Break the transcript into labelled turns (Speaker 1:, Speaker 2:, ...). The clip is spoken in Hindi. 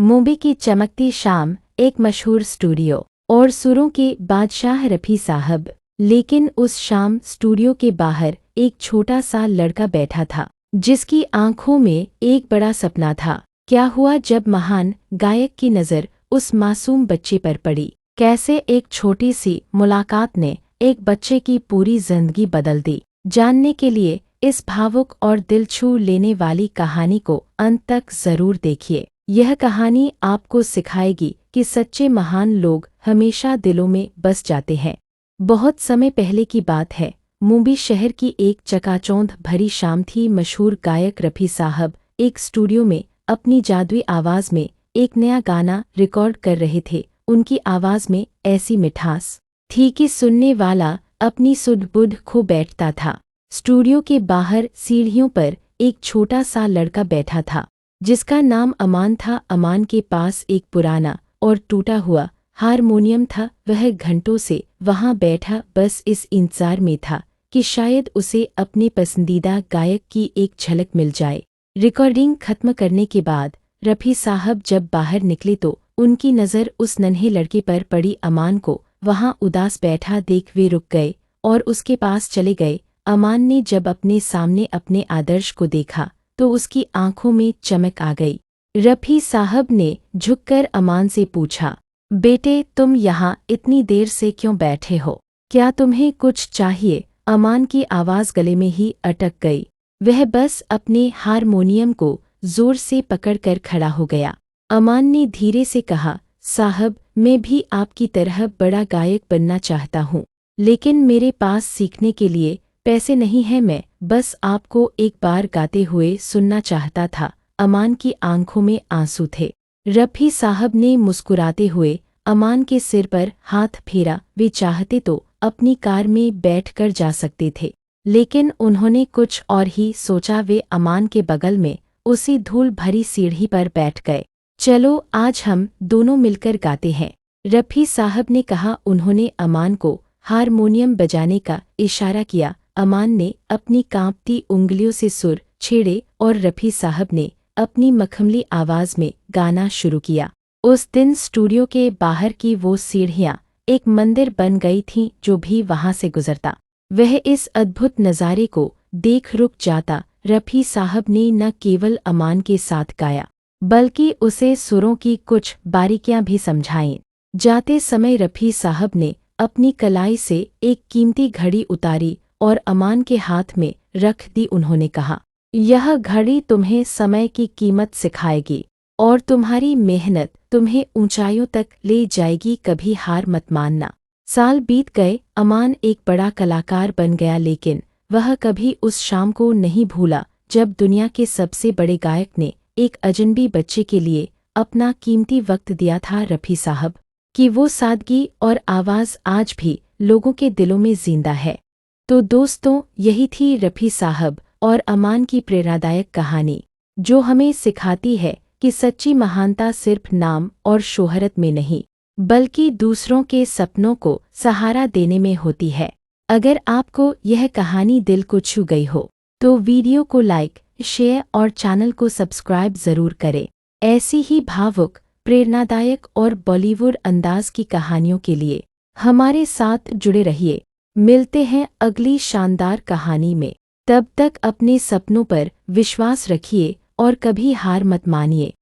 Speaker 1: मुंबई की चमकती शाम, एक मशहूर स्टूडियो और सुरों के बादशाह रफ़ी साहब। लेकिन उस शाम स्टूडियो के बाहर एक छोटा सा लड़का बैठा था, जिसकी आंखों में एक बड़ा सपना था। क्या हुआ जब महान गायक की नज़र उस मासूम बच्चे पर पड़ी? कैसे एक छोटी सी मुलाकात ने एक बच्चे की पूरी जिंदगी बदल दी? जानने के लिए इस भावुक और दिल छू लेने वाली कहानी को अंत तक जरूर देखिए। यह कहानी आपको सिखाएगी कि सच्चे महान लोग हमेशा दिलों में बस जाते हैं। बहुत समय पहले की बात है। मुंबई शहर की एक चकाचौंध भरी शाम थी। मशहूर गायक रफ़ी साहब एक स्टूडियो में अपनी जादुई आवाज़ में एक नया गाना रिकॉर्ड कर रहे थे। उनकी आवाज़ में ऐसी मिठास थी कि सुनने वाला अपनी सुध-बुध खो बैठता था। स्टूडियो के बाहर सीढ़ियों पर एक छोटा सा लड़का बैठा था, जिसका नाम अमान था। अमान के पास एक पुराना और टूटा हुआ हारमोनियम था। वह घंटों से वहां बैठा बस इस इंतजार में था कि शायद उसे अपने पसंदीदा गायक की एक झलक मिल जाए। रिकॉर्डिंग खत्म करने के बाद रफ़ी साहब जब बाहर निकले तो उनकी नज़र उस नन्हे लड़के पर पड़ी। अमान को वहां उदास बैठा देख वे रुक गए और उसके पास चले गए। अमान ने जब अपने सामने अपने आदर्श को देखा तो उसकी आंखों में चमक आ गई। रफ़ी साहब ने झुककर अमान से पूछा, बेटे तुम यहाँ इतनी देर से क्यों बैठे हो? क्या तुम्हें कुछ चाहिए? अमान की आवाज़ गले में ही अटक गई। वह बस अपने हारमोनियम को जोर से पकड़कर खड़ा हो गया। अमान ने धीरे से कहा, साहब मैं भी आपकी तरह बड़ा गायक बनना चाहता हूँ, लेकिन मेरे पास सीखने के लिए पैसे नहीं हैं। मैं बस आपको एक बार गाते हुए सुनना चाहता था। अमान की आंखों में आंसू थे। रफ़ी साहब ने मुस्कुराते हुए अमान के सिर पर हाथ फेरा। वे चाहते तो अपनी कार में बैठकर जा सकते थे, लेकिन उन्होंने कुछ और ही सोचा। वे अमान के बगल में उसी धूल भरी सीढ़ी पर बैठ गए। चलो आज हम दोनों मिलकर गाते हैं, रफ़ी साहब ने कहा। उन्होंने अमान को हारमोनियम बजाने का इशारा किया। अमान ने अपनी कांपती उंगलियों से सुर छेड़े और रफ़ी साहब ने अपनी मखमली आवाज़ में गाना शुरू किया। उस दिन स्टूडियो के बाहर की वो सीढ़ियाँ एक मंदिर बन गई थीं। जो भी वहां से गुजरता वह इस अद्भुत नज़ारे को देख रुक जाता। रफ़ी साहब ने न केवल अमान के साथ गाया, बल्कि उसे सुरों की कुछ बारीकियां भी समझाईं। जाते समय रफ़ी साहब ने अपनी कलाई से एक कीमती घड़ी उतारी और अमान के हाथ में रख दी। उन्होंने कहा, यह घड़ी तुम्हें समय की कीमत सिखाएगी और तुम्हारी मेहनत तुम्हें ऊंचाइयों तक ले जाएगी। कभी हार मत मानना। साल बीत गए। अमान एक बड़ा कलाकार बन गया, लेकिन वह कभी उस शाम को नहीं भूला जब दुनिया के सबसे बड़े गायक ने एक अजनबी बच्चे के लिए अपना कीमती वक्त दिया था। रफ़ी साहब की वो सादगी और आवाज़ आज भी लोगों के दिलों में जिंदा है। तो दोस्तों, यही थी रफ़ी साहब और अमान की प्रेरणादायक कहानी, जो हमें सिखाती है कि सच्ची महानता सिर्फ नाम और शोहरत में नहीं, बल्कि दूसरों के सपनों को सहारा देने में होती है। अगर आपको यह कहानी दिल को छू गई हो तो वीडियो को लाइक, शेयर और चैनल को सब्सक्राइब ज़रूर करें। ऐसी ही भावुक, प्रेरणादायक और बॉलीवुड अंदाज की कहानियों के लिए हमारे साथ जुड़े रहिए। मिलते हैं अगली शानदार कहानी में। तब तक अपने सपनों पर विश्वास रखिए और कभी हार मत मानिए।